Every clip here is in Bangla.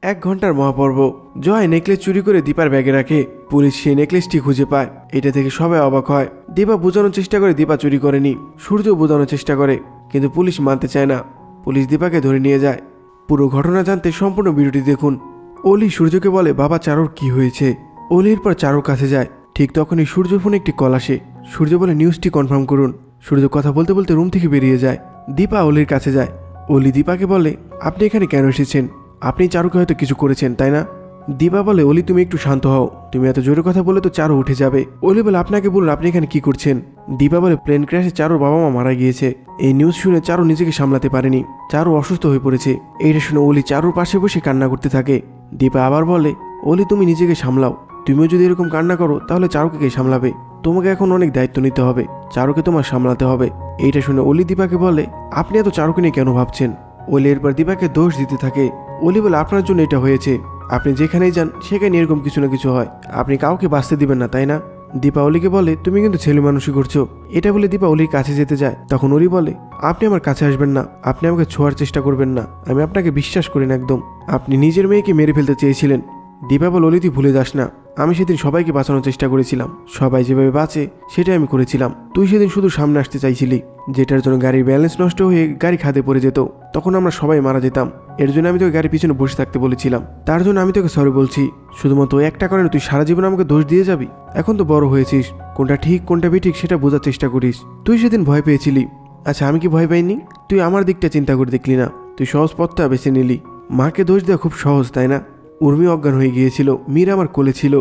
1 ঘন্টার মহাপর্ব। জয় নেকলেস চুরি করে দীপার ব্যাগে রাখে। পুলিশ সেই নেকলেসটি খুঁজে পায়। এটা থেকে সবাই অবাক হয়। দীপা বোঝানোর চেষ্টা করে দীপা চুরি করেনি। সূর্য বোঝানোর চেষ্টা করে, কিন্তু পুলিশ মানতে চায় না। পুলিশ দীপাকে ধরে নিয়ে যায়। পুরো ঘটনা জানতে সম্পূর্ণ ভিডিওটি দেখুন। অলি সূর্যকে বলে, বাবা চারুর কি হয়েছে? অলির পর চারুর কাছে যায়। ঠিক তখনই সূর্যর ফোনে একটি কল আসে। সূর্য বলে, নিউজটি কনফার্ম করুন। সূর্য কথা বলতে বলতে রুম থেকে বেরিয়ে যায়। দীপা অলির কাছে যায়। অলি দীপাকে বলে, আপনি এখানে কেন এসেছেন? আপনি চারুকে হয়তো কিছু করেছেন, তাই না? দীপা বলে, অলি তুমি একটু শান্ত হও। তুমি এত জোরে কথা বলে তো চারু উঠে যাবে। অলি বলে, আপনাকে বলুন আপনি এখানে কি করছেন? দীপা বলে, প্লেন ক্র্যাশে চারুর বাবা মা মারা গিয়েছে। এই নিউজ শুনে চারু নিজেকে সামলাতে পারেনি। চারু অসুস্থ হয়ে পড়েছে। এইটা শুনে অলি চারুর পাশে বসে কান্না করতে থাকে। দীপা আবার বলে, অলি তুমি নিজেকে সামলাও। তুমিও যদি এরকম কান্না করো তাহলে চারুকে কে সামলাবে? তোমাকে এখন অনেক দায়িত্ব নিতে হবে। চারুকে তোমার সামলাতে হবে। এইটা শুনে অলি দীপাকে বলে, আপনি এত চারুকে নিয়ে কেন ভাবছেন? অলি এরপর দীপাকে দোষ দিতে থাকে। অলি বলে, আপনার জন্য এটা হয়েছে। আপনি যেখানেই যান সেখানে এরকম কিছু না কিছু হয়। আপনি কাউকে বাঁচতে দিবেন না, তাই না? দীপা অলিকে বলে, তুমি কিন্তু ছেলে মানুষই করছো। এটা বলে দীপা অলির কাছে যেতে যায়। তখন অলি বলে, আপনি আমার কাছে আসবেন না। আপনি আমাকে ছোঁয়ার চেষ্টা করবেন না। আমি আপনাকে বিশ্বাস করি না একদম। আপনি নিজের মেয়েকে মেরে ফেলতে চেয়েছিলেন। দীপা বলে, অলি তুই ভুলে যাস না, আমি সেদিন সবাইকে বাঁচানোর চেষ্টা করেছিলাম। সবাই যেভাবে বাঁচে সেটাই আমি করেছিলাম। তুই সেদিন শুধু সামনে আসতে চাইছিলি, যেটার জন্য গাড়ির ব্যালেন্স নষ্ট হয়ে গাড়ি খাদে পড়ে যেত। তখন আমরা সবাই মারা যেতাম। এর জন্য আমি তোকে গাড়ির পিছনে বসে থাকতে বলেছিলাম। তার জন্য আমি তোকে সরি বলছি। শুধুমাত্র একটা কারণে তুই সারা জীবন আমাকে দোষ দিয়ে যাবি? এখন তো বড় হয়েছিস, কোনটা ঠিক কোনটা বেঠিক সেটা বোঝার চেষ্টা করিস। তুই সেদিন ভয় পেয়েছিলি। আচ্ছা আমি কি ভয় পাইনি? তুই আমার দিকটা চিন্তা করে দেখলি না। তুই সহজ পথটা বেছে নিলি। মাকে দোষ দেওয়া খুব সহজ, তাই না? উর্মি অজ্ঞান হয়ে গিয়েছিল, মীর আমার কোলে ছিল।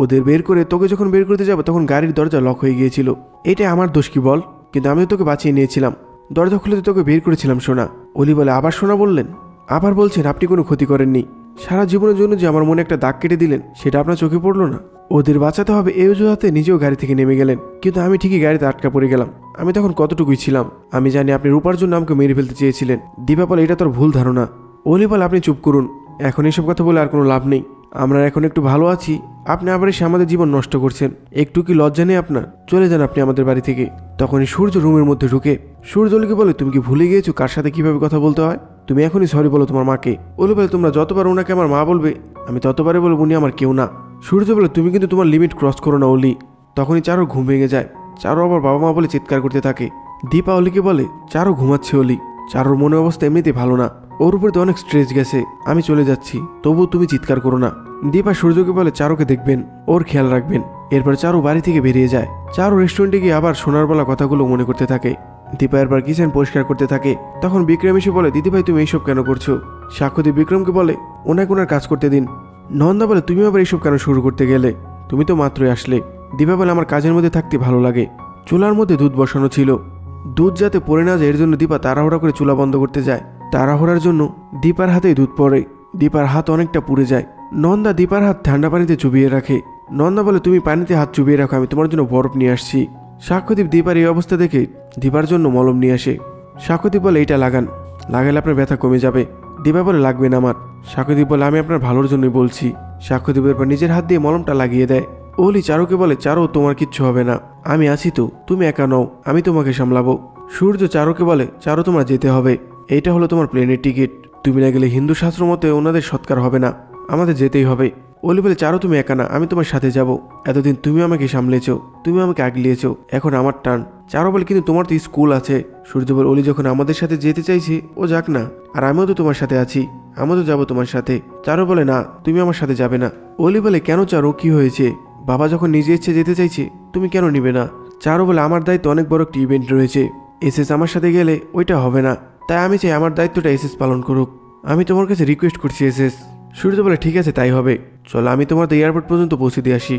ওদের বের করে তোকে যখন বের করতে যাবো তখন গাড়ির দরজা লক হয়ে গিয়েছিল। এটা আমার দোষ কি বল? কিন্তু আমি তো তোকে বাঁচিয়ে নিয়েছিলাম। দরজা খুলে তোকে বের করেছিলাম সোনা। অলি বলে, আবার সোনা বললেন? আবার বলছেন আপনি কোনো ক্ষতি করেননি। সারা জীবনের জন্য যে আমার মনে একটা দাগ কেটে দিলেন সেটা আপনার চোখে পড়লো না? ওদের বাঁচাতে হবে এই অজুহাতে নিজেও গাড়ি থেকে নেমে গেলেন। কিন্তু আমি ঠিকই গাড়িতে আটকা পড়ে গেলাম। আমি তখন কতটুকুই ছিলাম। আমি জানি আপনি রূপার জন্য আমাকে মেরে ফেলতে চেয়েছিলেন। দীপা বলে, এটা তোর ভুল ধারণা। অলি বলে, আপনি চুপ করুন। এখন এসব কথা বলে আর কোনো লাভ নেই। আমরা এখন একটু ভালো আছি, আপনি আবার এসে আমাদের জীবন নষ্ট করছেন। একটু কি লজ্জা নেই আপনার? চলে যান আপনি আমাদের বাড়ি থেকে। তখনই সূর্য রুমের মধ্যে ঢুকে। সূর্য অলিকে বলে, তুমি কি ভুলে গিয়েছো কার সাথে কিভাবে কথা বলতে হয়? তুমি এখনই সরি বলো তোমার মাকে। অলি বলে, তোমরা যতবার ওনাকে আমার মা বলবে আমি ততবারে বলবো উনি আমার কেউ না। সূর্য বলে, তুমি কিন্তু তোমার লিমিট ক্রস করো না অলি। তখনই চারু ঘুম ভেঙে যায়। চারু আবার বাবা মা বলে চিৎকার করতে থাকে। দীপা অলিকে বলে, চারু ঘুমাচ্ছে অলি। চারুর মনের অবস্থা এমনিতে ভালো না, ওর উপরে তো অনেক স্ট্রেস গেছে। আমি চলে যাচ্ছি, তবু তুমি চিৎকার করো না। দীপা সূর্যকে বলে, চারুকে দেখবেন, ওর খেয়াল রাখবেন। এরপর চারু বাড়ি থেকে বেরিয়ে যায়। চারু রেস্টুরেন্টে গিয়ে আবার সোনার বলা কথাগুলো মনে করতে থাকে। দীপা এরপর কিচেন পরিষ্কার করতে থাকে। তখন বিক্রম এসে বলে, দিদিভাই তুমি এইসব কেন করছো? সাক্ষ্যদীপ বিক্রমকে বলে, ওনাকে ওনার কাজ করতে দিন। নন্দা বলে, তুমি আবার এইসব কেন শুরু করতে গেলে? তুমি তো মাত্রই আসলে। দীপা বলে, আমার কাজের মধ্যে থাকতে ভালো লাগে। চুলার মধ্যে দুধ বসানো ছিল। দুধ যাতে পড়ে না যায় এর জন্য দীপা তাড়াহুড়া করে চুলা বন্ধ করতে যায়। তাড়াহুড়ার জন্য দীপার হাতেই দুধ পড়ে। দীপার হাত অনেকটা পুড়ে যায়। নন্দা দীপার হাত ঠান্ডা পানিতে চুবিয়ে রাখে। নন্দা বলে, তুমি পানিতে হাত চুবিয়ে রাখো, আমি তোমার জন্য বরফ নিয়ে আসছি। সাক্ষ্যদীপ দীপার এই অবস্থা দেখে দীপার জন্য মলম নিয়ে আসে। সাক্ষ্যদীপ বলে, এইটা লাগান, লাগালে আপনার ব্যথা কমে যাবে। দীপা বলে, লাগবে না আমার। সাক্ষ্যদীপ বলে, আমি আপনার ভালোর জন্যই বলছি। সাক্ষ্যদীপের পর নিজের হাত দিয়ে মলমটা লাগিয়ে দেয়। অলি চারুকে বলে, চারু তোমার কিচ্ছু হবে না, আমি আছি তো, তুমি একা নও, আমি তোমাকে সামলাবো। সূর্য চারুকে বলে, চারু তোমার যেতে হবে, এইটা হলো তোমার প্লেনের টিকিট। তুমি না গেলে হিন্দু শাস্ত্র মতে ওনাদের সৎকার হবে না, আমাদের যেতেই হবে। অলি বলে, চারু তুমি একা না, আমি তোমার সাথে যাব। এতদিন তুমি আমাকে সামলেছো, তুমি আমাকে আগলিয়েছো, এখন আমার টার্ন। চারু বলে, কিন্তু তোমার তো স্কুল আছে। সূর্য বলে, অলি যখন আমাদের সাথে যেতে চাইছে ও যাক না, আর আমিও তো তোমার সাথে আছি, আমিও তো যাবো তোমার সাথে। চারু বলে, না তুমি আমার সাথে যাবে না। অলি বলে, কেন চারু, কি হয়েছে? বাবা যখন নিজে ইচ্ছে যেতে চাইছে তুমি কেন নিবে না? চারু বলে, আমার দায়িত্ব অনেক বড় একটি ইভেন্ট রয়েছে, এসএস আমার সাথে গেলে ওইটা হবে না, তাই আমি চাই আমার দায়িত্বটা এসএস পালন করুক। আমি তোমার কাছে রিকোয়েস্ট করছি এসএস। সূর্য বলে, ঠিক আছে তাই হবে, চলো আমি তোমাদের এয়ারপোর্ট পর্যন্ত পৌঁছে দিয়ে আসি।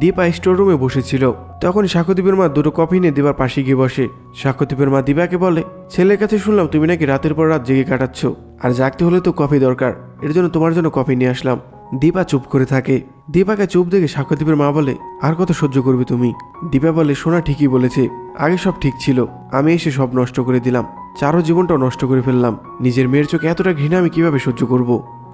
দীপা স্টোর রুমে বসেছিল। তখন সাক্ষ্যদীপের মা দুটো কফি নিয়ে দীপার পাশে গিয়ে বসে। সাক্ষ্যদীপের মা দীপাকে বলে, ছেলের কাছে শুনলাম তুমি নাকি রাতের পর রাত জেগে কাটাচ্ছ, আর জাগতে হলে তো কফি দরকার, এর জন্য তোমার জন্য কফি নিয়ে আসলাম। দীপা চুপ করে থাকে। দীপাকে চুপ দেখে সাক্ষ্যদীপের মা বলে, আর কত সহ্য করবে তুমি? দীপা বলে, সোনা ঠিকই বলেছে, আগে সব ঠিক ছিল, আমি এসে সব নষ্ট করে দিলাম, চারো জীবনটাও নষ্ট করে ফেললাম। নিজের মেয়ের চোখে এতটা ঘৃণা আমি কিভাবে সহ্য করব?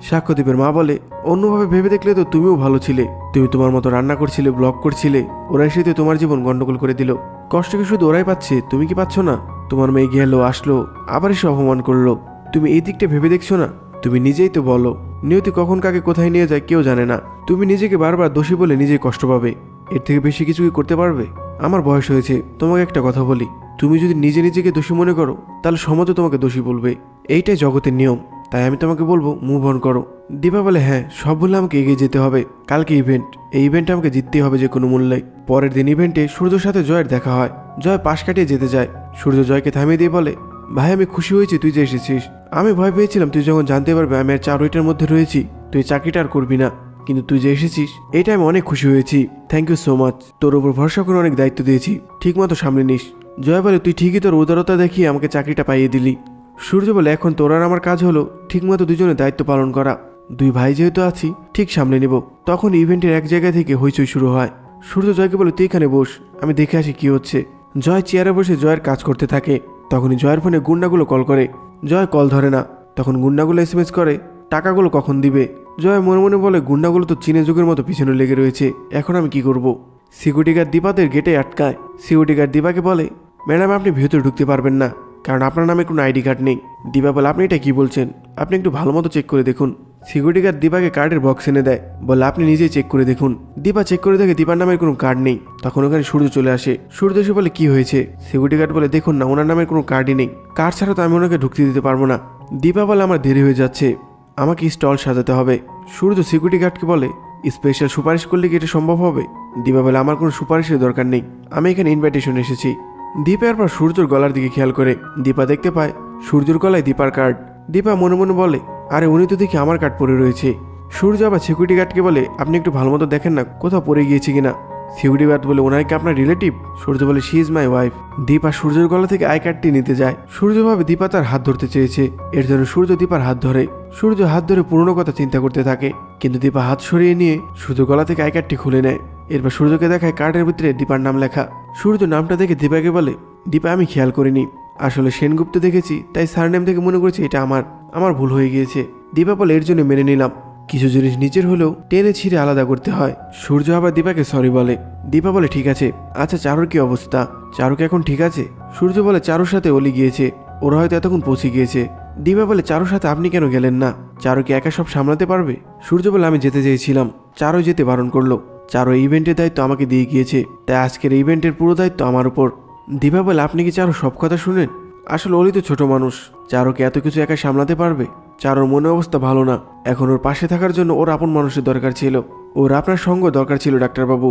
সাক্ষ্যদীপের মা বলে, অন্যভাবে ভেবে দেখলে তো তুমিও ভালো ছিলে, তুমি তোমার মতো রান্না করছিলে, ব্লগ করছিলে, ওরা এসে তো তোমার জীবন গন্ডগোল করে দিল। কষ্ট কি শুধু ওরাই পাচ্ছে, তুমি কি পাচ্ছ না? তোমার মেয়ে গেলো আসলো, আবার এসে অপমান করলো, তুমি এই দিকটা ভেবে দেখছো না? তুমি নিজেই তো বলো নিয়তি কখন কাকে কোথায় নিয়ে যায় কেউ জানে না। তুমি নিজেকে বারবার দোষী বলে নিজেই কষ্ট পাবে, এর থেকে বেশি কিছু কি করতে পারবে? আমার বয়স হয়েছে, তোমাকে একটা কথা বলি, তুমি যদি নিজেকে দোষী মনে করো তাহলে সমাজও তোমাকে দোষী বলবে। এইটাই জগতের নিয়ম, তাই আমি তোমাকে বলবো মুভ অন করো। দীপা বলে হ্যাঁ, সব বললে আমাকে এগিয়ে যেতে হবে। কালকে ইভেন্ট, এই ইভেন্টে আমাকে জিততেই হবে যে কোনো মূল্যে। পরের দিন ইভেন্টে সূর্যর সাথে জয়ের দেখা হয়। জয় পাশ কাটিয়ে যেতে যায়। সূর্য জয়কে থামিয়ে দিয়ে বলে, ভাই আমি খুশি হয়েছি তুই যে এসেছিস। আমি ভয় পেয়েছিলাম তুই যখন জানতে পারবে আমি আর চারুইটার মধ্যে রয়েছি তুই চাকরিটা আর করবি না, কিন্তু তুই যে এসেছিস এটা আমি অনেক খুশি হয়েছি। Thank you so much. তোর উপর ভরসা করে অনেক দায়িত্ব দিয়েছি, ঠিক মতো সামলে নিস। জয় বলে, তুই ঠিকই তোর উদারতা দেখিয়ে আমাকে চাকরিটা পাইয়ে দিলি। সূর্য বলে, এখন তোর আর আমার কাজ হলো ঠিকমতো দুজনের দায়িত্ব পালন করা। দুই ভাই যেহেতু আছি ঠিক সামলে নেব। তখন ইভেন্টের এক জায়গা থেকে হইচই শুরু হয়। সূর্য জয়কে বলে, তুই এখানে বস, আমি দেখে আসি কি হচ্ছে। জয় চেয়ারে বসে জয়ের কাজ করতে থাকে। তখনই জয়ের ফোনে গুন্ডাগুলো কল করে। জয় কল ধরে না। তখন গুন্ডাগুলো এসএমএস করে টাকাগুলো কখন দিবে। জয় মনে মনে বলে, গুন্ডাগুলো তো চীনের যুগের মতো পিছনে লেগে রয়েছে, এখন আমি কি করব। সিকিউরিটি গার্ড দীপাদের গেটে আটকায়। সিকিউরিটি গার্ড দীপাকে বলে, ম্যাডাম আপনি ভিতরে ঢুকতে পারবেন না, কারণ আপনার নামে কোনো আইডি কার্ড নেই। দীপা বলে, আপনি এটা কি বলছেন, আপনি একটু ভালো মতো চেক করে দেখুন। সিকিউরিটি গার্ড দীপাকে কার্ডের বক্স এনে দেয়, বলে আপনি নিজেই চেক করে দেখুন। দীপা চেক করে দেখে দীপার নামের কোনো কার্ড নেই। তখন ওখানে সূর্য চলে আসে। সূর্য এসে বলে, কি হয়েছে? সিকিউরিটি গার্ড বলে, দেখুন না, ওনার নামের কোনো কার্ডই নেই, কার্ড ছাড়া তো আমি ওনাকে ঢুকতে দিতে পারবো না। দীপা বলে, আমার দেরি হয়ে যাচ্ছে, আমাকে স্টল সাজাতে হবে। সূর্য সিকিউরিটি গার্ডকে বলে, স্পেশাল সুপারিশ করলে কি এটা সম্ভব হবে? দীপা বলে, আমার কোনো সুপারিশের দরকার নেই, আমি এখানে ইনভাইটেশন এসেছি। দীপার পর সূর্যর গলার দিকে খেয়াল করে দীপা দেখতে পায় সূর্যর গলায় দীপার কার্ড। দীপা মনে মনে বলে, আরে উনি তো দেখি আমার কার্ড পরে রয়েছে। সূর্য আবার সিকিউরিটি গার্ডকে বলে, আপনি একটু ভালো মতো দেখেন না কোথাও পড়ে গিয়েছে কিনা। সিকিউরিটি গার্ড বলে, ওনার কি আপনার রিলেটিভ? সূর্য বলে, she is my wife. Dipa সূর্যের গলা থেকে আই কার্ডটি নিতে যায়। সূর্য ভাবে দীপা তার হাত ধরতে চেয়েছে, এর জন্য সূর্য দীপার হাত ধরে। সূর্য হাত ধরে পুরনো কথা চিন্তা করতে থাকে, কিন্তু দীপা হাত সরিয়ে নিয়ে সূর্য গলা থেকে আই কার্ডটি খুলে নেয়। এরপর সূর্যকে দেখায় কার্ডের ভিতরে দীপার নাম লেখা। সূর্য নামটা দেখে দীপাকে বলে, দীপা আমি খেয়াল করিনি, আসলে সেনগুপ্ত দেখেছি তাই সারনেম থেকে মনে করেছি এটা আমার ভুল হয়ে গিয়েছে। দীপা বলে, এর জন্য মেনে নিলাম, কিছু জিনিস নিজের হলেও টেনে ছিঁড়ে আলাদা করতে হয়। সূর্য আবার দীপাকে সরি বলে। দীপা বলে, ঠিক আছে। আচ্ছা চারুর কি অবস্থা? চারুকে এখন ঠিক আছে? সূর্য বলে, চারুর সাথে অলি গিয়েছে, ওরা হয়তো এতক্ষণ পৌঁছে গিয়েছে। দীপা বলে, চারুর সাথে আপনি কেন গেলেন না? চারু কি একা সব সামলাতে পারবে? সূর্য বলে, আমি যেতে চেয়েছিলাম, চারু যেতে বারণ করলো। চারু ইভেন্টের দায়িত্ব আমাকে দিয়ে গিয়েছে, তাই আজকের ইভেন্টের পুরো দায়িত্ব আমার উপর। দীপা বলে, আপনি কি চারু সব কথা শুনেন? আসলে অলি তো ছোট মানুষ, চারুকে এত কিছু একা সামলাতে পারবে? চারুর মনে অবস্থা ভালো না, এখন ওর পাশে থাকার জন্য ওর আপন মানুষের দরকার ছিল, ওর আপনার সঙ্গ দরকার ছিল ডাক্তারবাবু।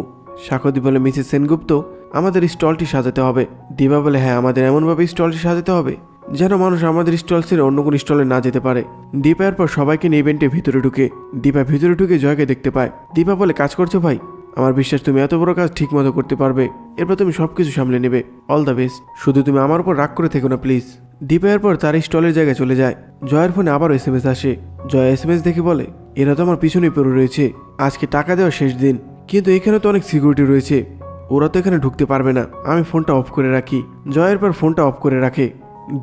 সাক্ষ্যদীপ বলে, মিসেস সেনগুপ্ত আমাদের স্টলটি সাজাতে হবে। দীপা বলে, হ্যাঁ আমাদের এমনভাবে স্টলটি সাজাতে হবে যেন মানুষ আমাদের স্টল ছেড়ে অন্য কোনো স্টলে না যেতে পারে। দীপা এরপর সবাইকে নিয়ে ইভেন্টের ভিতরে ঢুকে। দীপা ভিতরে ঢুকে জয়কে দেখতে পায়। দীপা বলে, কাজ করছো ভাই? আমার বিশ্বাস তুমি এত বড় কাজ ঠিক মতো করতে পারবে, এরপর তুমি সবকিছু সামলে নেবে। অল দ্য বেস্ট, শুধু তুমি আমার উপর রাগ করে থেকো না প্লিজ। দীপা এরপর তার স্টলের জায়গায় চলে যায়। জয়ের ফোনে আবারও এসএমএস আসে। জয় এসএমএস দেখে বলে, এরা তো আমার পিছনেই পড়ে রয়েছে, আজকে টাকা দেওয়ার শেষ দিন, কিন্তু এখানে তো অনেক সিকিউরিটি রয়েছে, ওরা তো এখানে ঢুকতে পারবে না, আমি ফোনটা অফ করে রাখি। জয়ের পর ফোনটা অফ করে রাখে।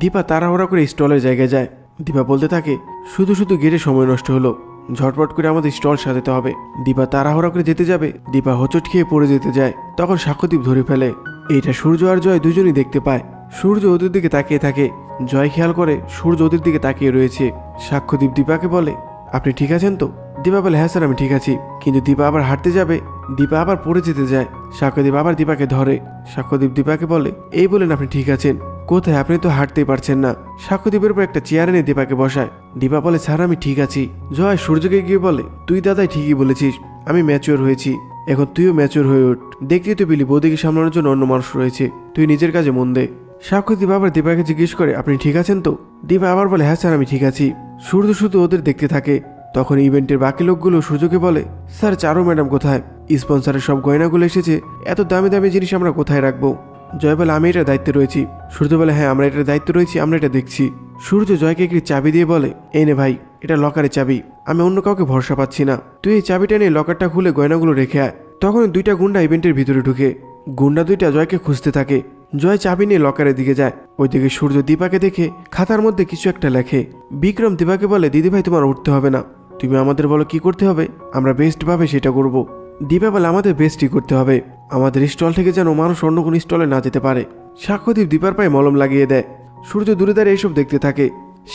দীপা তাড়াহুড়া করে স্টলের জায়গায় যায়। দীপা বলতে থাকে, শুধু শুধু গেটে সময় নষ্ট হলো, ঝটপট করে আমাদের স্টল সাজাতে হবে। দীপা তাড়াহুড়া করে যেতে যাবে, দীপা হোঁচট খেয়ে পড়ে যেতে যায়। তখন সাক্ষ্যদীপ ধরে ফেলে। এইটা সূর্য আর জয় দুজনই দেখতে পায়। সূর্য ওদের দিকে তাকিয়ে থাকে। জয় খেয়াল করে সূর্য ওদের দিকে তাকিয়ে রয়েছে। সাক্ষ্যদীপ দীপাকে বলে, আপনি ঠিক আছেন তো? দীপা বলে, হ্যাঁ স্যার আমি ঠিক আছি। কিন্তু দীপা আবার হাঁটতে যাবে, দীপা আবার পড়ে যেতে যায়। সাক্ষ্যদীপ আবার দীপাকে ধরে। সাক্ষ্যদীপ দীপাকে বলে, এই বলেন আপনি ঠিক আছেন? কোথায়, আপনি তো হাঁটতেই পারছেন না। সাক্ষ্যদীপের উপর একটা চেয়ার এনে দীপাকে বসায়। দীপা বলে, স্যার আমি ঠিক আছি। জয় সূর্যকে গিয়ে বলে, তুই দাদাই ঠিকই বলেছিস, আমি ম্যাচিওর হয়েছি, এখন তুইও ম্যাচিওর হয়ে ওঠ। দেখতেই তো পেলি বৌদিকে সামলানোর জন্য অন্য মানুষ রয়েছে, তুই নিজের কাজে মন দে। সাক্ষ্যদীপ আবার দীপাকে জিজ্ঞেস করে, আপনি ঠিক আছেন তো? দীপা আবার বলে, হ্যাঁ স্যার আমি ঠিক আছি। সূর্য শুধু ওদের দেখতে থাকে। তখন ইভেন্টের বাকি লোকগুলো সূর্যকে বলে, স্যার চারু ম্যাডাম কোথায়? স্পন্সরের সব গয়নাগুলো এসেছে, এত দামি দামি জিনিস আমরা কোথায় রাখবো? জয় বলে, আমি এটার দায়িত্বে রয়েছি। সূর্য বলে, হ্যাঁ আমরা এটার দায়িত্বে রয়েছি, আমরা এটা দেখছি। সূর্য জয়কে একটি চাবি দিয়ে বলে, এই নে ভাই, এটা লকারের চাবি, আমি অন্য কাউকে ভরসা পাচ্ছি না, তুই এই চাবিটা নিয়ে লকারটা খুলে গয়নাগুলো রেখে আয়। তখন দুইটা গুন্ডা ইভেন্টের ভিতরে ঢুকে। গুন্ডা দুইটা জয়কে খুঁজতে থাকে। জয় চাবি নিয়ে লকারের দিকে যায়। ওইদিকে সূর্য দীপাকে দেখে খাতার মধ্যে কিছু একটা লেখে। বিক্রম দীপাকে বলে, দিদি ভাই তোমার উঠতে হবে না, তুমি আমাদের বলো কি করতে হবে, আমরা বেস্ট ভাবে সেটা করব। দীপা বলে, আমাদের বেস্টই করতে হবে, আমাদের স্টল থেকে যেন মানুষ অন্য কোনো স্টলে না যেতে পারে। সাক্ষ্যদীপ দীপার পায়ে মলম লাগিয়ে দেয়। সূর্য দূরে দাঁড়িয়ে এইসব দেখতে থাকে।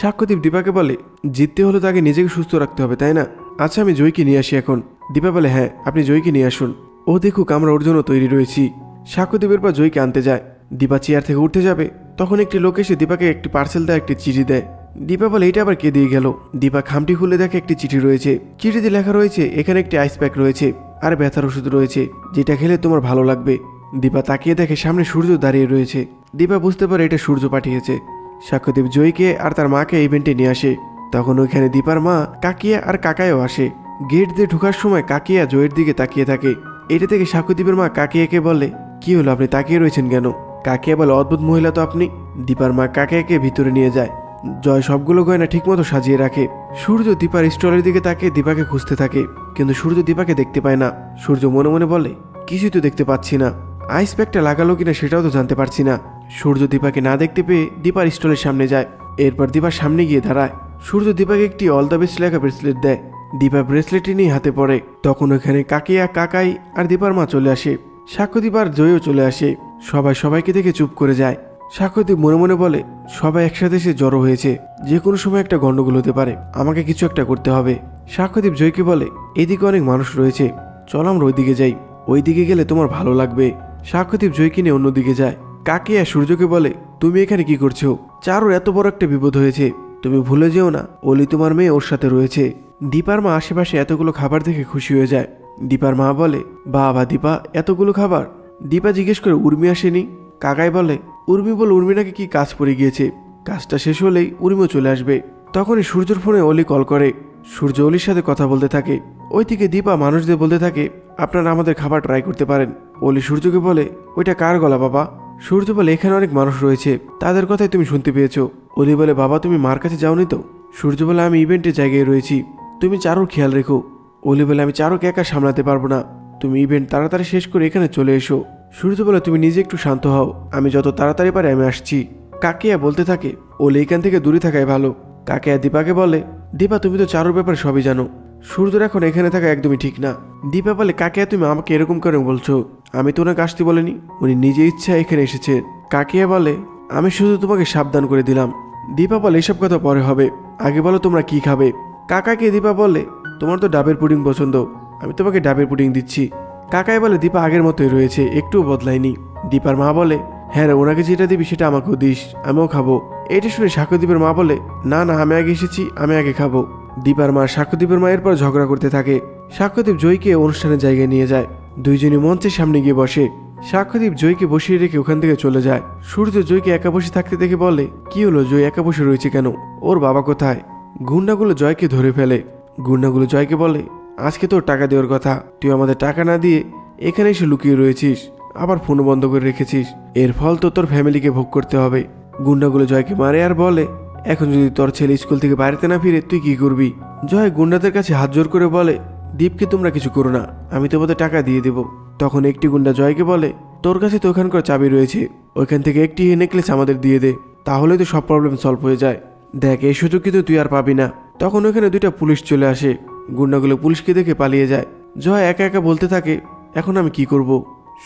সাক্ষ্যদীপ দীপাকে বলে, জিততে হলে তাকে নিজেকে সুস্থ রাখতে হবে, তাই না? আচ্ছা, আমি জয়কে নিয়ে আসি এখন। দীপা বলে, হ্যাঁ, আপনি জয়কে নিয়ে আসুন। ও দেখুক আমরা ওর জন্য তৈরি রয়েছি। সাক্ষ্যদীপের পর জয়কে আনতে যায়। দীপা চেয়ার থেকে উঠতে যাবে, তখন একটি লোক এসে দীপাকে একটি পার্সেল দেয়, একটি চিঠি দেয়। দীপা বলে, এটা আবার কে দিয়ে গেল? দীপা খামটি খুলে দেখে একটি চিঠি রয়েছে। চিঠিতে লেখা রয়েছে, এখানে একটি আইস প্যাক রয়েছে আর ব্যথার ওষুধ রয়েছে, যেটা খেলে তোমার ভালো লাগবে। দীপা তাকিয়ে দেখে সামনে সূর্য দাঁড়িয়ে রয়েছে। দীপা বুঝতে পারে এটা সূর্য পাঠিয়েছে। সাক্ষ্যদীপ জয়কে আর তার মাকে ইভেন্টে নিয়ে আসে। তখন ওইখানে দীপার মা, কাকিয়া আর কাকাইও আসে। গেট দিয়ে ঢোকার সময় কাকিয়া জয়ের দিকে তাকিয়ে থাকে। এটা থেকে সাক্ষ্যদীপের মা কাকিয়াকে বলে, কি হলো, আপনি তাকিয়ে রয়েছেন কেন? কাকিয়া বলে, অদ্ভুত মহিলা তো আপনি। দীপার মা কাকিয়াকে ভিতরে নিয়ে যায়। জয় সবগুলো গয়না ঠিকমতো সাজিয়ে রাখে। সূর্য দীপার স্টলের দিকে তাকিয়ে দীপাকে খুঁজতে থাকে, কিন্তু সূর্য দীপাকে দেখতে পায় না। সূর্য মনে মনে বলে, কিছুই তো দেখতে পাচ্ছি না, আইস প্যাকটা লাগালো কিনা সেটাও তো জানতে পারছি না। সূর্য দীপাকে না দেখতে পেয়ে দীপার স্টলের সামনে যায়। এরপর দীপার সামনে গিয়ে দাঁড়ায়। সূর্য দীপাকে একটি অল দ্য বেস্ট লেখা ব্রেসলেট দেয়। দীপা ব্রেসলেটটি নিয়ে হাতে পড়ে। তখন ওখানে কাকিয়া, কাকাই আর দীপার মা চলে আসে। সাক্ষ্যদীপ আর জয়ও চলে আসে। সবাই সবাইকে দেখে চুপ করে যায়। সাক্ষ্যদীপ মনে মনে বলে, সবাই একসাথে এসে জড়ো হয়েছে, যে কোনো সময় একটা গন্ডগোল হতে পারে, আমাকে কিছু একটা করতে হবে। সাক্ষ্যদীপ জয়কে বলে, এদিকে অনেক মানুষ রয়েছে, চল আমরা ওইদিকে যাই, ওইদিকে গেলে তোমার ভালো লাগবে। সাক্ষ্যদীপ জয়কে নিয়ে অন্যদিকে যায়। কাকিয়া সূর্যকে বলে, তুমি এখানে কি করছো? চারুর এত বড় একটা বিপদ হয়েছে, তুমি ভুলে যেও না অলি তোমার মেয়ে ওর সাথে রয়েছে। দীপার মা আশেপাশে এতগুলো খাবার দেখে খুশি হয়ে যায়। দীপার মা বলে, বাবা দীপা, এতগুলো খাবার? দীপা জিজ্ঞেস করে, উর্মি আসেনি? কাকাই বলে, উর্মি বলে উর্মি নাকি কি কাজ পড়ে গিয়েছে, কাজটা শেষ হলেই উর্মিও চলে আসবে। তখনই সূর্যর ফোনে অলি কল করে। সূর্য অলির সাথে কথা বলতে থাকে। ওইদিকে দীপা মানুষদের বলতে থাকে, আপনারা আমাদের খাবার ট্রাই করতে পারেন। অলি সূর্যকে বলে, ওইটা কার গলা বাবা? সূর্য বলে, এখানে অনেক মানুষ রয়েছে, তাদের কথাই তুমি শুনতে পেয়েছো। অলি বলে, বাবা তুমি মার কাছে যাওনি তো? সূর্য বলে, আমি ইভেন্টের জায়গায় রয়েছি, তুমি চারুর খেয়াল রেখো। অলি বলে, আমি চারুকে একা সামলাতে পারবো না, তুমি ইভেন্ট তাড়াতাড়ি শেষ করে এখানে চলে এসো। সূর্য বলে, তুমি নিজে একটু শান্ত হও, আমি যত তাড়াতাড়ি পারি আমি আসছি। কাকিয়া বলতে থাকে, অলি এখান থেকে দূরে থাকাই ভালো। কাকিয়া দীপাকে বলে, দীপা তুমি তো চারুর ব্যাপারে সবই জানো, সূর্যর এখন এখানে থাকা একদমই ঠিক না। দীপা বলে, কাকিয়া তুমি আমাকে এরকম করে বলছো, আমি তো ওনাকে আসতে বলিনি, উনি নিজে ইচ্ছা এখানে এসেছেন। কাকিয়া বলে, আমি শুধু তোমাকে সাবধান করে দিলাম। দীপা বলে, এসব কথা পরে হবে, আগে বলো তোমরা কি খাবে। কাকাকে দীপা বলে, তোমার তো ডাবের পুডিং পছন্দ, আমি তোমাকে ডাবের পুডিং দিচ্ছি। কাকাই বলে, দীপা আগের মতোই রয়েছে, একটুও বদলায়নি। দীপার মা বলে, হ্যাঁ রে, ওনাকে যেটা দিবি সেটা আমাকেও দিস, আমিও খাবো। এটা শুনে সাক্ষ্যদীপের মা বলে, না না, আমি আগে এসেছি, আমি আগে খাবো। দীপার মা সাক্ষ্যদীপের মায়ের পর ঝগড়া করতে থাকে। সাক্ষ্যদীপ জয়কে অনুষ্ঠানের জায়গায় নিয়ে যায়। দুইজনই মঞ্চের সামনে গিয়ে বসে। সাক্ষ্যদীপ জয়কে বসিয়ে রেখে ওখান থেকে চলে যায়। সূর্য জয়কে একা বসে থাকতে দেখে বলে, কি হলো, জয় একা বসে রয়েছে কেন? ওর বাবা কোথায়? গুন্ডাগুলো জয়কে ধরে ফেলে। গুন্ডাগুলো জয়কে বলে, আজকে তোর টাকা দেওয়ার কথা, তুই আমাদের টাকা না দিয়ে এখানে এসে লুকিয়ে রয়েছিস, আবার ফোন বন্ধ করে রেখেছিস, এর ফল তো তোর ফ্যামিলিকে ভোগ করতে হবে। গুন্ডাগুলো জয়কে মারে আর বলে, এখন যদি তোর ছেলে স্কুল থেকে বাড়িতে না ফিরে তুই কি করবি? জয় গুন্ডাদের কাছে হাত জোর করে বলে, দীপকে তোমরা কিছু করো না, আমি তোমাদের টাকা দিয়ে দেব। তখন একটি গুন্ডা জয়কে বলে, তোর কাছে তো ওখানকার চাবি রয়েছে, ওইখান থেকে একটি নেকলেস আমাদের দিয়ে দে, তাহলে তো সব প্রবলেম সলভ হয়ে যায়। দেখ, এই সুযোগ কিন্তু তুই আর পাবি না। তখন ওখানে দুইটা পুলিশ চলে আসে। গুন্ডাগুলো পুলিশকে দেখে পালিয়ে যায়। জয় একা একা বলতে থাকে, এখন আমি কি করব?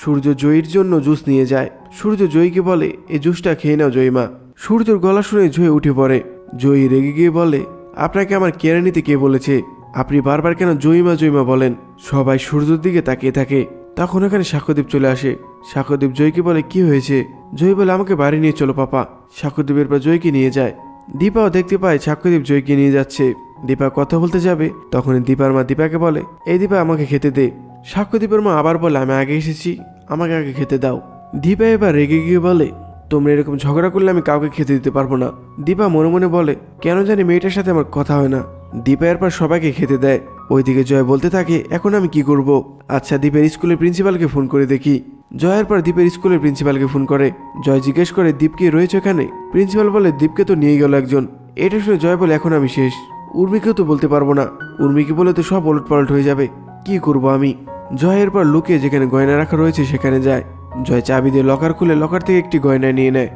সূর্য জয়ীর জন্য জুস নিয়ে যায়। সূর্য জয়ীকে বলে, এই জুসটা খেয়ে নাও জয়ীমা। সূর্যর গলা শুনে জয় উঠে পড়ে। জয়ী রেগে গিয়ে বলে, আপনাকে আমার কেয়ারে নিতে কে বলেছে? আপনি বারবার কেন জয়ীমা জয়ীমা বলেন? সবাই সূর্যের দিকে তাকিয়ে থাকে। তখন এখানে সাক্ষ্যদীপ চলে আসে। সাক্ষ্যদীপ জয়কে বলে, কি হয়েছে? জয় বলে, আমাকে বাড়ি নিয়ে চলো পাপা। সাক্ষ্যদীপের পর জয়কে নিয়ে যায়। দীপাও দেখতে পায় সাক্ষ্যদীপ জয়কে নিয়ে যাচ্ছে। দীপা কথা বলতে যাবে, তখনই দীপার মা দীপাকে বলে, এই দীপা আমাকে খেতে দে। সাক্ষ্যদীপের মা আবার বলে, আমি আগে এসেছি, আমাকে আগে খেতে দাও। দীপা এবার রেগে গিয়ে বলে, তোমরা এরকম ঝগড়া করলে আমি কাউকে খেতে দিতে পারবো না। দীপা মনে মনে বলে, কেন জানি মেয়েটার সাথে আমার কথা হয় না। দীপা এরপর সবাইকে খেতে দেয়। ওইদিকে জয় বলতে থাকে, এখন আমি কি করব? আচ্ছা, দীপের স্কুলের প্রিন্সিপালকে ফোন করে দেখি। জয়ের পর দীপের স্কুলের প্রিন্সিপালকে ফোন করে। জয় জিজ্ঞেস করে, দীপ কি রয়েছে এখানে? প্রিন্সিপাল বলে, দীপকে তো নিয়ে গেল একজন। এটা শুনে জয় বলে, এখন আমি শেষ, উর্মিকেও তো বলতে পারবো না, উর্মিকে বলে তো সব ওলটপালট হয়ে যাবে, কি করব আমি? জয়ের পর লুকিয়ে যেখানে গয়না রাখা রয়েছে সেখানে যায়। জয় চাবি দিয়ে লকার খুলে লকার থেকে একটি গয়না নিয়ে নেয়।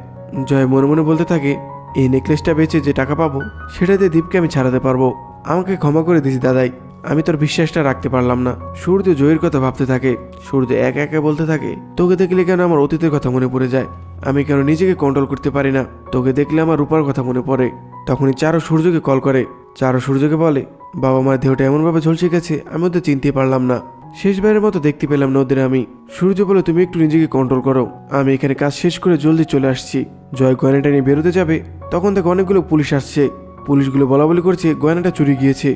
জয় মনে মনে বলতে থাকে, এই নেকলেসটা বেচে যে টাকা পাবো সেটা দিয়ে দীপকে আমি ছাড়াতে পারবো, আমাকে ক্ষমা করে দিস দাদাই, আমি তোর বিশ্বাসটা রাখতে পারলাম না। সূর্য জয়ের কথা ভাবতে থাকে। সূর্য একা একা বলতে থাকে, তোকে দেখলে কেন আমার অতীতের কথা মনে পড়ে যায়, আমি কেন নিজেকে কন্ট্রোল করতে পারি না, তোকে দেখলে আমার রূপার কথা মনে পড়ে। তখনই চারু সূর্যকে কল করে। চারু সূর্যকে বলে, বাবা মার দেহটা এমনভাবে ঝলসে গেছে আমি ওদের চিনতে পারলাম না, শেষবারের মতো দেখতে পেলাম না ওদের আমি। সূর্য বলে, তুমি একটু নিজেকে কন্ট্রোল করো, আমি এখানে কাজ শেষ করে জলদি চলে আসছি। জয় গয়নাটা নিয়ে বেরোতে যাবে, তখন দেখে অনেকগুলো পুলিশ আসছে। পুলিশগুলো বলা বলি করছে গয়নাটা চুরি গিয়েছে।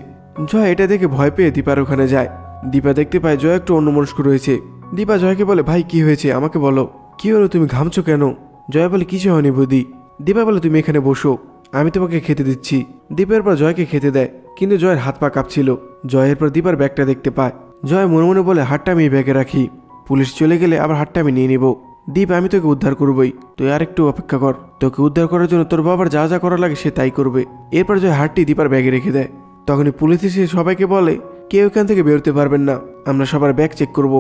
জয় এটা দেখে ভয় পেয়ে দীপার ওখানে যায়। দীপা দেখতে পায় জয় একটু অন্যমনস্ক রয়েছে। দীপা জয়কে বলে, ভাই কি হয়েছে আমাকে বলো, কি হলো তুমি ঘামছো কেন? জয় বলে, কিছু হয়নি বৌদি। দীপা বলে, তুমি এখানে বসো, আমি তোমাকে খেতে দিচ্ছি। দীপের পর জয়কে খেতে দেয়, কিন্তু জয়ের হাত পা কাঁপছিল। জয়ের পর দীপার ব্যাগটা দেখতে পায়। জয় মনে মনে বলে, হাতটা আমি ব্যাগে রাখি, পুলিশ চলে গেলে আবার হাতটা আমি নিয়ে নিব। দীপ, আমি তোকে উদ্ধার করবই, তুই আর একটু অপেক্ষা কর, তোকে উদ্ধার করার জন্য তোর বাবার যা যা করা লাগে সে তাই করবে। এরপর জয় হাতটি দীপার ব্যাগে রেখে দেয়। তখনই পুলিশ এসে সবাইকে বলে, কেউ এখান থেকে বেরোতে পারবেন না, আমরা সবার ব্যাগ চেক করব,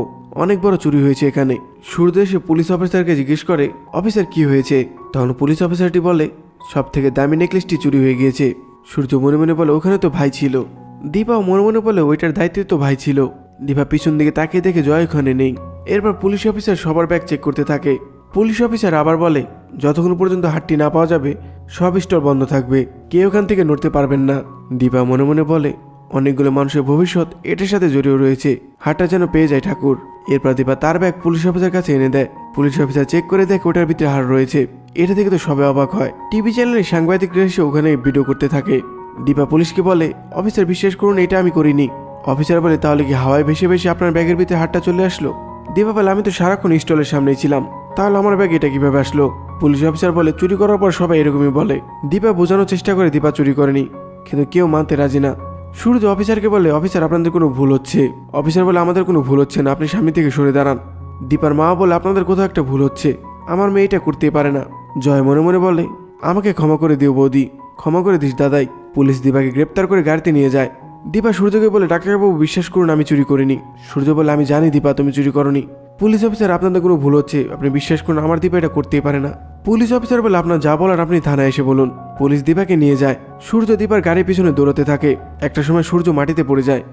অনেক বড় চুরি হয়েছে এখানে। সূর্য এসে পুলিশ অফিসারকে জিজ্ঞেস করে, অফিসার কি হয়েছে? তখন পুলিশ অফিসারটি বলে, সব থেকে দামি নেকলেসটি চুরি হয়ে গিয়েছে। সূর্য মনে মনে বলে, ওখানে তো ভাই ছিল। দীপাও মনে মনে বলে, ওইটার দায়িত্বে তো ভাই ছিল। দীপা পিছন দিকে তাকিয়ে দেখে জয় ওখানে নেই। এরপর পুলিশ অফিসার সবার ব্যাগ চেক করতে থাকে। পুলিশ অফিসার আবার বলে, যতক্ষণ পর্যন্ত হাতটি না পাওয়া যাবে সব স্টোর বন্ধ থাকবে, কেউ ওখান থেকে নড়তে পারবেন না। দীপা মনে মনে বলে, অনেকগুলো মানুষের ভবিষ্যৎ এটার সাথে জড়িয়ে রয়েছে, হাতটা যেন পেয়ে যায় ঠাকুর। এরপর দীপা তার ব্যাগ পুলিশ অফিসার কাছে এনে দেয়। পুলিশ অফিসার চেক করে দেখে ওটার ভিতরে হার রয়েছে। এটা থেকে তো সবে অবাক হয়। টিভি চ্যানেলে সাংবাদিকরা এসে ওখানে ভিডিও করতে থাকে। দীপা পুলিশকে বলে, অফিসার বিশ্বাস করুন এটা আমি করিনি। অফিসার বলে, তাহলে কি হাওয়ায় ভেসে ভেসে আপনার ব্যাগের ভিতরে হাতটা চলে আসলো? দীপা বলে, আমি তো সারাক্ষণ স্টলের সামনেই ছিলাম, তাহলে আমার ব্যাগ এটা কিভাবে আসলো? পুলিশ অফিসার বলে, চুরি করার পর সবাই এরকমই বলে। দীপা বোঝানোর চেষ্টা করে দীপা চুরি করেনি, কিন্তু কেউ মানতে রাজি না। সূর্য অফিসারকে বলে, অফিসার আপনাদের কোনো ভুল হচ্ছে। অফিসার বলে, আমাদের কোনো ভুল হচ্ছে না, আপনি সামনে থেকে সরে দাঁড়ান। দীপার মা বলে, আপনাদের কোথাও একটা ভুল হচ্ছে, আমার মেয়ে এটা করতেই পারে না। জয় মনে মনে বলে, আমাকে ক্ষমা করে দিও বৌদি, ক্ষমা করে দিস দাদাই। পুলিশ দীপাকে গ্রেপ্তার করে গাড়িতে নিয়ে যায়। দীপা সূর্যকে বলে, ডাক্তারবাবু বিশ্বাস করুন আমি চুরি করিনি। সূর্য বলে, আমি জানি দীপা তুমি চুরি করনি। পুলিশ অফিসার, আপনাদের কোনো ভুল হচ্ছে, আপনি বিশ্বাস করুন আমার দীপা এটা করতেই পারে না। পুলিশ অফিসার বলে, আপনার যা বলার আপনি থানায় এসে বলুন। পুলিশ দীপাকে নিয়ে যায়। সূর্য দীপার গাড়ির পিছনে দৌড়াতে থাকে। একটা সময় সূর্য মাটিতে পড়ে যায়।